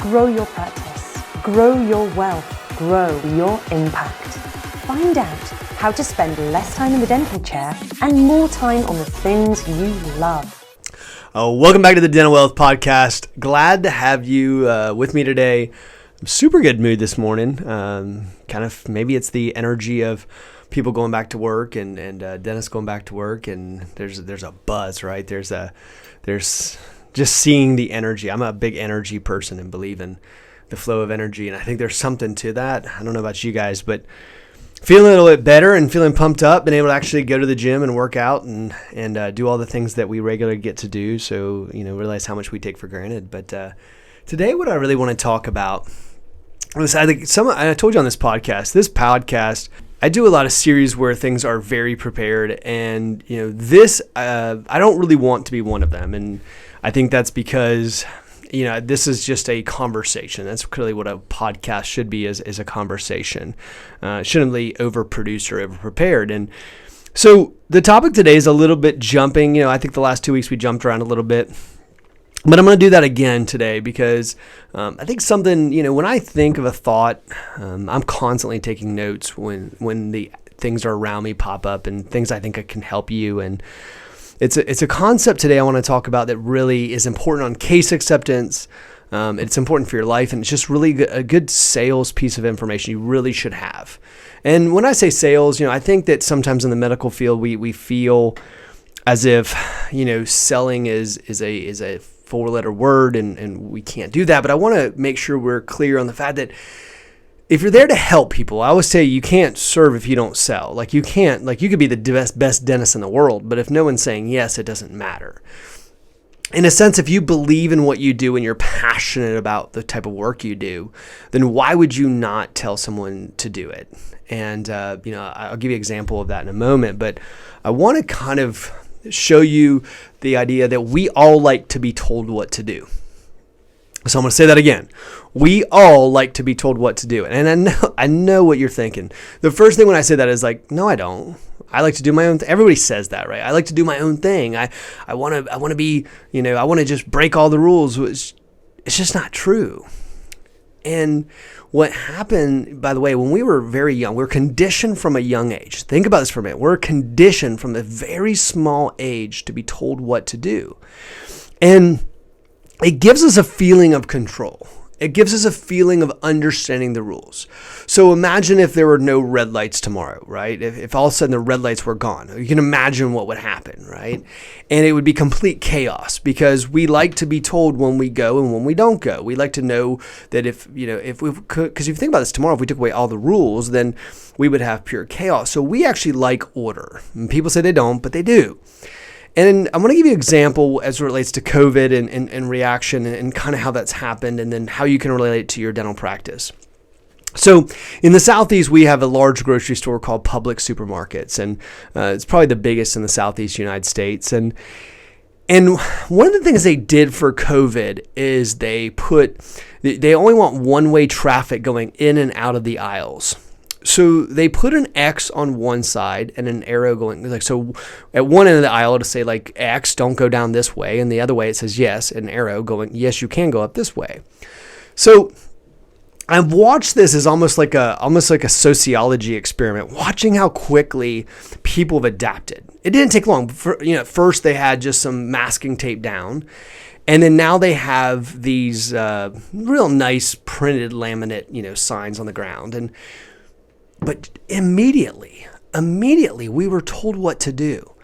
Grow your practice, grow your wealth, grow your impact. Find out how to spend less time in the dental chair and more time on the things you love. Welcome back to the Dental Wealth Podcast. Glad to have you with me today. I'm super good mood this morning. Maybe it's the energy of people going back to work and dentists going back to work, and there's a buzz, right? There's just seeing the energy. I'm a big energy person and believe in the flow of energy, and I think there's something to that. I don't know about you guys, but feeling a little bit better and feeling pumped up, being able to actually go to the gym and work out and do all the things that we regularly get to do. So, realize how much we take for granted. But today, what I really want to talk about was, I told you on this podcast, I do a lot of series where things are very prepared. And, this, I don't really want to be one of them. And I think that's because this is just a conversation. That's clearly what a podcast should be, is a conversation. Shouldn't be overproduced or overprepared. And so the topic today is a little bit jumping. I think the last 2 weeks we jumped around a little bit. But I'm going to do that again today because I think something, when I think of a thought, I'm constantly taking notes when the things are around me pop up and things I think can help you. And it's a concept today I want to talk about that really is important on case acceptance. It's important for your life, and it's just really a good sales piece of information you really should have. And when I say sales, I think that sometimes in the medical field we feel as if selling is a four-letter word, and we can't do that. But I want to make sure we're clear on the fact that if you're there to help people, I always say you can't serve if you don't sell. You could be the best dentist in the world, but if no one's saying yes, it doesn't matter. In a sense, if you believe in what you do and you're passionate about the type of work you do, then why would you not tell someone to do it? And, I'll give you an example of that in a moment, but I want to kind of show you the idea that we all like to be told what to do. So I'm going to say that again. We all like to be told what to do. And I know what you're thinking. The first thing when I say that is no, I don't. I like to do my own thing. Everybody says that, right? I like to do my own thing. I want to be, I want to just break all the rules. It's just not true. And what happened, by the way, when we were very young, we were conditioned from a young age. Think about this for a minute. We're conditioned from a very small age to be told what to do. And it gives us a feeling of control. It gives us a feeling of understanding the rules. So imagine if there were no red lights tomorrow, right? If all of a sudden the red lights were gone, you can imagine what would happen, right? And it would be complete chaos because we like to be told when we go and when we don't go. We like to know that if we could, because if you think about this tomorrow, if we took away all the rules, then we would have pure chaos. So we actually like order. And people say they don't, but they do. And I'm going to give you an example as it relates to COVID and reaction and kind of how that's happened and then how you can relate it to your dental practice. So in the Southeast, we have a large grocery store called Public Supermarkets, and it's probably the biggest in the Southeast United States. And one of the things they did for COVID is they only want one-way traffic going in and out of the aisles. So they put an X on one side and an arrow going so at one end of the aisle to say X, don't go down this way, and the other way it says yes, an arrow going yes, you can go up this way. So I've watched this as almost like a sociology experiment, watching how quickly people have adapted. It didn't take long. At first they had just some masking tape down, and then now they have these real nice printed laminate signs on the ground. But immediately we were told what to do.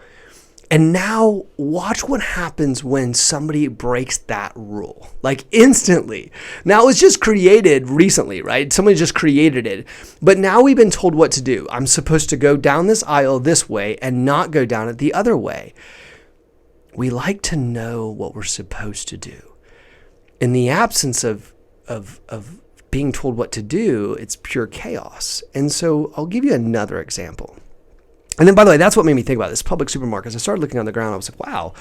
And now watch what happens when somebody breaks that rule. Instantly. Now it's just created recently, right? Somebody just created it. But now we've been told what to do. I'm supposed to go down this aisle this way and not go down it the other way. We like to know what we're supposed to do. In the absence of being told what to do, it's pure chaos. And so I'll give you another example. And then, by the way, that's what made me think about this. Public supermarkets. I started looking on the ground. I was like, wow.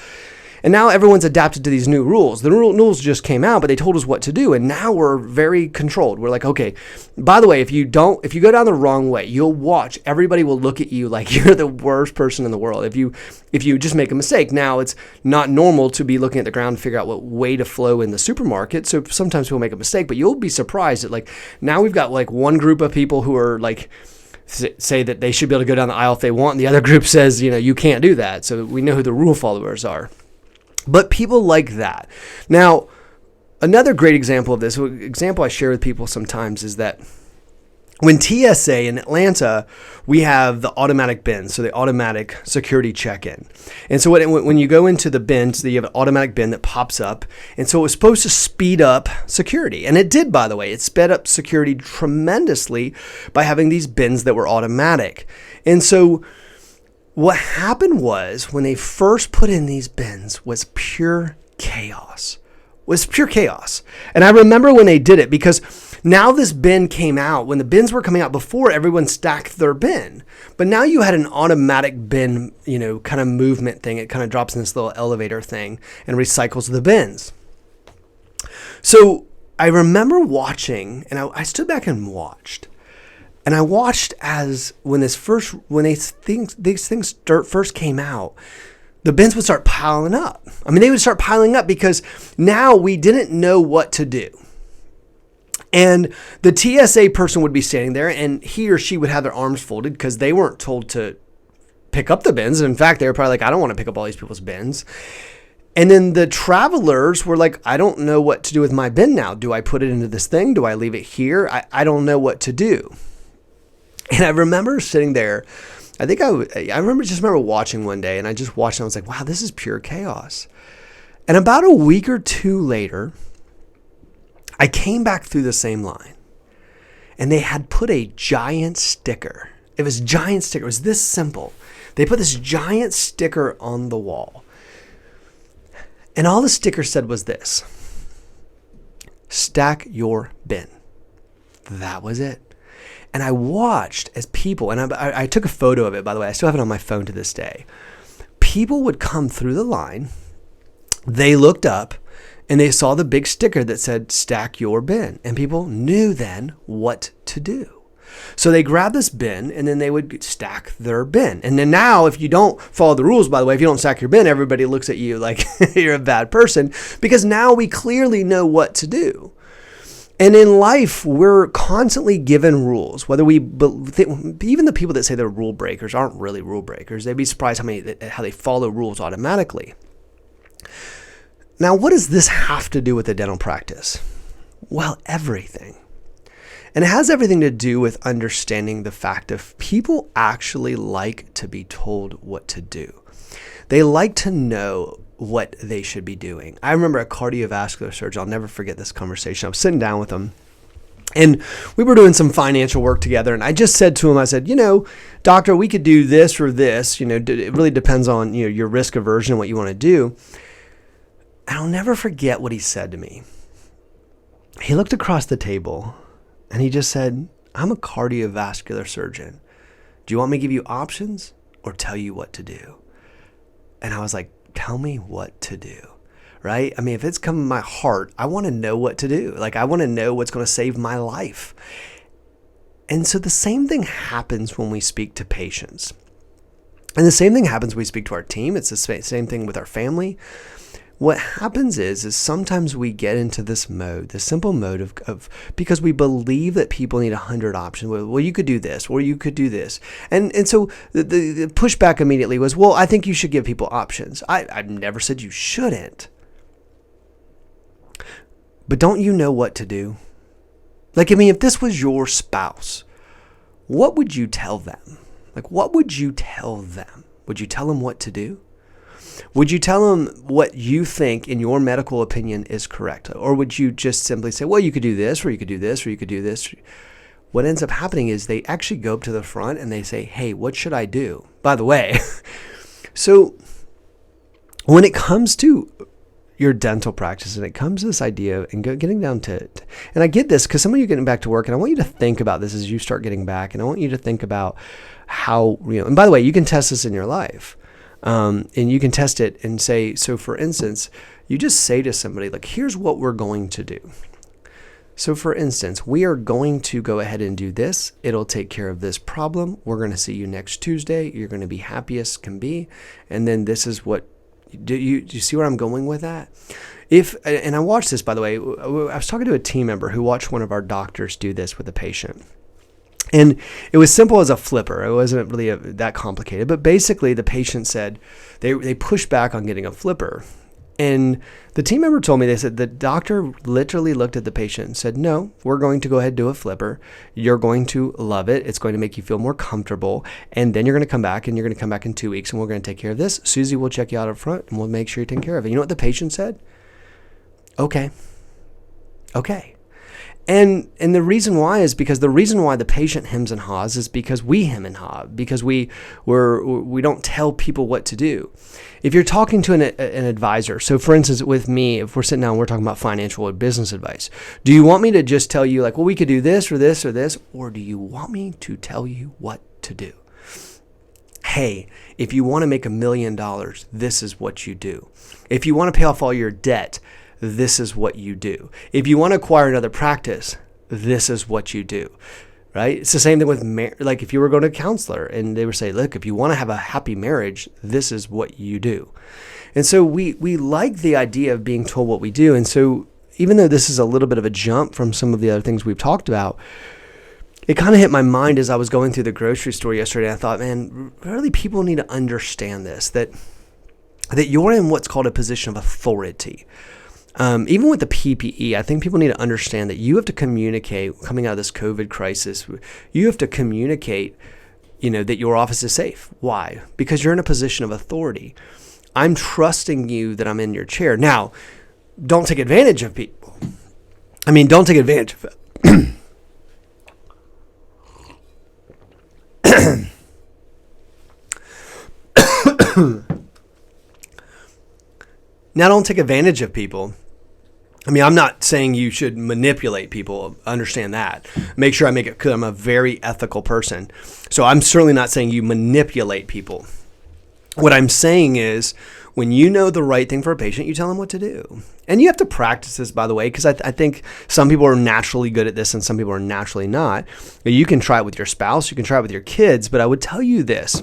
And now everyone's adapted to these new rules. The rules just came out, but they told us what to do. And now we're very controlled. We're like, okay, by the way, if you go down the wrong way, you'll watch, everybody will look at you like you're the worst person in the world. If you just make a mistake. Now it's not normal to be looking at the ground to figure out what way to flow in the supermarket. So sometimes people make a mistake, but you'll be surprised that like now we've got like one group of people who are like, say that they should be able to go down the aisle if they want. And the other group says, you can't do that. So we know who the rule followers are. But people like that. Now, another great example of this, example I share with people sometimes is that when TSA in Atlanta, we have the automatic bins, so the automatic security check-in. And so when you go into the bins, you have an automatic bin that pops up. And so it was supposed to speed up security. And it did, by the way. It sped up security tremendously by having these bins that were automatic. And so what happened was when they first put in these bins was pure chaos. And I remember when they did it because now this bin came out. When the bins were coming out before, everyone stacked their bin. But now you had an automatic bin, kind of movement thing. It kind of drops in this little elevator thing and recycles the bins. So I remember watching, and I stood back and watched. And I watched as when these things first came out, the bins would start piling up. I mean, they would start piling up because now we didn't know what to do. And the TSA person would be standing there and he or she would have their arms folded because they weren't told to pick up the bins. In fact, they were probably like, I don't want to pick up all these people's bins. And then the travelers were like, I don't know what to do with my bin now. Do I put it into this thing? Do I leave it here? I don't know what to do. And I remember sitting there, I remember watching one day and I just watched and I was like, wow, this is pure chaos. And about a week or two later, I came back through the same line and they had put a giant sticker. It was a giant sticker. It was this simple. They put this giant sticker on the wall. And all the sticker said was this: stack your bin. That was it. And I watched as people, and I took a photo of it, by the way. I still have it on my phone to this day. People would come through the line. They looked up and they saw the big sticker that said, stack your bin. And people knew then what to do. So they grabbed this bin and then they would stack their bin. And then now, if you don't follow the rules, by the way, if you don't stack your bin, everybody looks at you like you're a bad person because now we clearly know what to do. And in life, we're constantly given rules. Whether even the people that say they're rule breakers aren't really rule breakers. They'd be surprised how they follow rules automatically. Now, what does this have to do with the dental practice? Well, everything. And it has everything to do with understanding the fact of people actually like to be told what to do. They like to know what they should be doing. I remember a cardiovascular surgeon. I'll never forget this conversation. I was sitting down with him and we were doing some financial work together. And I just said to him, I said, doctor, we could do this or this. It really depends on your risk aversion and what you want to do. And I'll never forget what he said to me. He looked across the table and he just said, I'm a cardiovascular surgeon. Do you want me to give you options or tell you what to do? And I was like, tell me what to do, right? I mean, if it's come in my heart, I want to know what to do. Like, I want to know what's going to save my life. And so the same thing happens when we speak to patients. And the same thing happens when we speak to our team. It's the same thing with our family. What happens is sometimes we get into this mode, this simple mode of because we believe that people need 100 options. Well, you could do this, or you could do this. And so the pushback immediately was, well, I think you should give people options. I've never said you shouldn't. But don't you know what to do? Like, I mean, if this was your spouse, what would you tell them? Like, what would you tell them? Would you tell them what to do? Would you tell them what you think, in your medical opinion, is correct? Or would you just simply say, well, you could do this, or you could do this, or you could do this? What ends up happening is they actually go up to the front and they say, hey, what should I do? By the way, so when it comes to your dental practice and it comes to this idea and getting down to it, and I get this because some of you are getting back to work, and I want you to think about this as you start getting back, and I want you to think about how, and by the way, you can test this in your life. And you can test it and say, so for instance, you just say to somebody, like, here's what we're going to do. So for instance, we are going to go ahead and do this. It'll take care of this problem. We're going to see you next Tuesday. You're going to be happy as can be. And then this is what, do you see where I'm going with that? And I watched this, by the way, I was talking to a team member who watched one of our doctors do this with a patient. And it was simple as a flipper. It wasn't really that complicated. But basically, the patient said they pushed back on getting a flipper. And the team member told me, they said the doctor literally looked at the patient and said, no, we're going to go ahead and do a flipper. You're going to love it. It's going to make you feel more comfortable. And then you're going to come back, and you're going to come back in 2 weeks, and we're going to take care of this. Susie will check you out up front, and we'll make sure you're taken care of. And you know what the patient said? Okay. And the reason why is because the reason why the patient hems and haws is because we hem and haw, because we don't tell people what to do. If you're talking to an advisor, so for instance, with me, if we're sitting down and we're talking about financial or business advice, do you want me to just tell you like, well, we could do this or this or this, or do you want me to tell you what to do? Hey, if you want to make $1 million, this is what you do. If you want to pay off all your debt, this is what you do. If you want to acquire another practice, this is what you do, right? It's the same thing with like if you were going to a counselor and they would say, look, if you want to have a happy marriage, this is what you do. And so we like the idea of being told what we do. And so even though this is a little bit of a jump from some of the other things we've talked about, it kind of hit my mind as I was going through the grocery store yesterday. I thought, man, really people need to understand this, that you're in what's called a position of authority. Even with the PPE, I think people need to understand that you have to communicate coming out of this COVID crisis. You have to communicate, that your office is safe. Why? Because you're in a position of authority. I'm trusting you that I'm in your chair. Now, don't take advantage of people. Don't take advantage of it. Now, don't take advantage of people. I'm not saying you should manipulate people. Understand that. Make sure I make it clear I'm a very ethical person. So I'm certainly not saying you manipulate people. What I'm saying is when you know the right thing for a patient, you tell them what to do. And you have to practice this, by the way, because I think some people are naturally good at this and some people are naturally not. You can try it with your spouse. You can try it with your kids. But I would tell you this.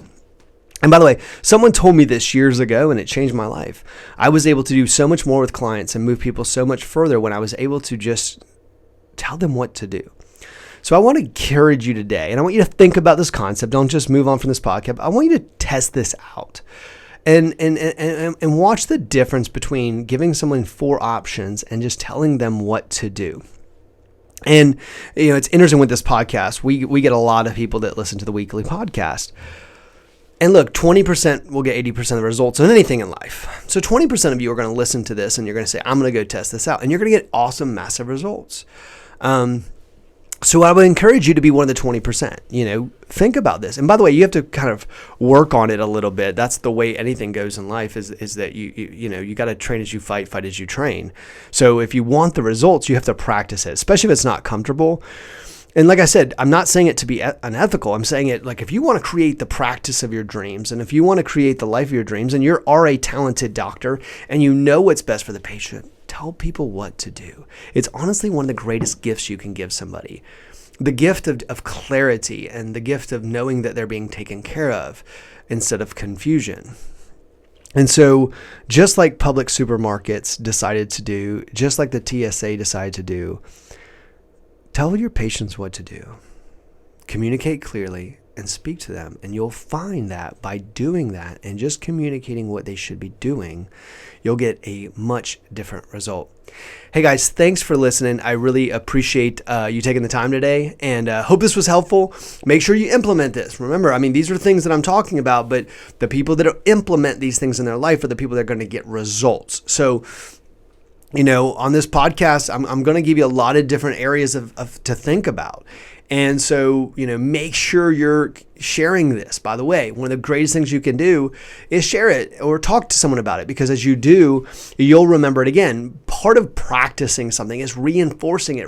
And by the way, someone told me this years ago and it changed my life. I was able to do so much more with clients and move people so much further when I was able to just tell them what to do. So I want to encourage you today, and I want you to think about this concept. Don't just move on from this podcast. I want you to test this out and watch the difference between giving someone 4 options and just telling them what to do. And it's interesting with this podcast. We get a lot of people that listen to the weekly podcast. And look, 20% will get 80% of the results in anything in life. So 20% of you are going to listen to this and you're going to say, I'm going to go test this out. And you're going to get awesome, massive results. So I would encourage you to be one of the 20%. Think about this. And by the way, you have to kind of work on it a little bit. That's the way anything goes in life is that you got to train as you fight as you train. So if you want the results, you have to practice it, especially if it's not comfortable. And like I said, I'm not saying it to be unethical. I'm saying it like if you want to create the practice of your dreams and if you want to create the life of your dreams and you are a talented doctor and you know what's best for the patient, tell people what to do. It's honestly one of the greatest gifts you can give somebody. The gift of clarity and the gift of knowing that they're being taken care of instead of confusion. And so just like public supermarkets decided to do, just like the TSA decided to do, tell your patients what to do. Communicate clearly and speak to them. And you'll find that by doing that and just communicating what they should be doing, you'll get a much different result. Hey guys, thanks for listening. I really appreciate you taking the time today and hope this was helpful. Make sure you implement this. Remember, these are things that I'm talking about, but the people that implement these things in their life are the people that are going to get results. So on this podcast, I'm going to give you a lot of different areas of to think about. And so, make sure you're sharing this, by the way, one of the greatest things you can do is share it or talk to someone about it, because as you do, you'll remember it again. Part of practicing something is reinforcing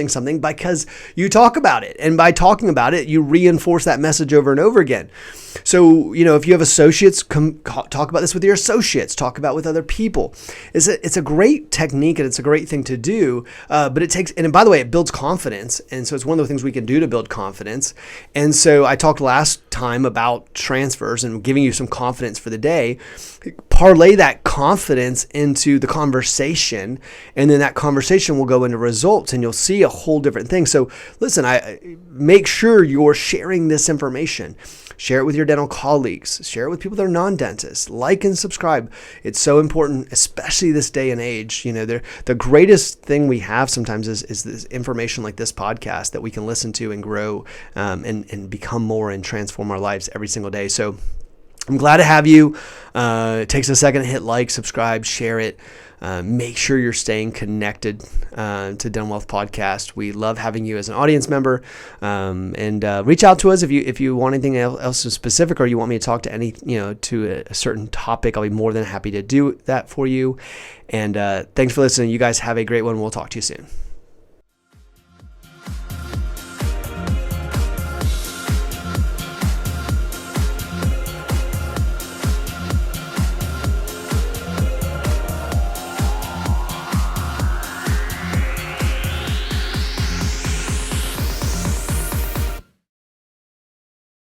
something because you talk about it. And by talking about it, you reinforce that message over and over again. So, if you have associates, talk about this with your associates, talk about it with other people. It's a great technique and it's a great thing to do, but it takes, and by the way, it builds confidence. And so it's one of the things we can do to build confidence. And so I talked last time about transfers and giving you some confidence for the day. Parlay that confidence into the conversation, and then that conversation will go into results, and you'll see a whole different thing. So listen, make sure you're sharing this information. Share it with your dental colleagues. Share it with people that are non-dentists. Like and subscribe. It's so important, especially this day and age. The greatest thing we have sometimes is this information like this podcast that we can listen to and grow and become more and transform our lives every single day. So I'm glad to have you. It takes a second to hit like, subscribe, share it. Make sure you're staying connected to Dental Wealth Podcast. We love having you as an audience member, and reach out to us if you want anything else specific, or you want me to talk to to a certain topic. I'll be more than happy to do that for you. And thanks for listening. You guys have a great one. We'll talk to you soon.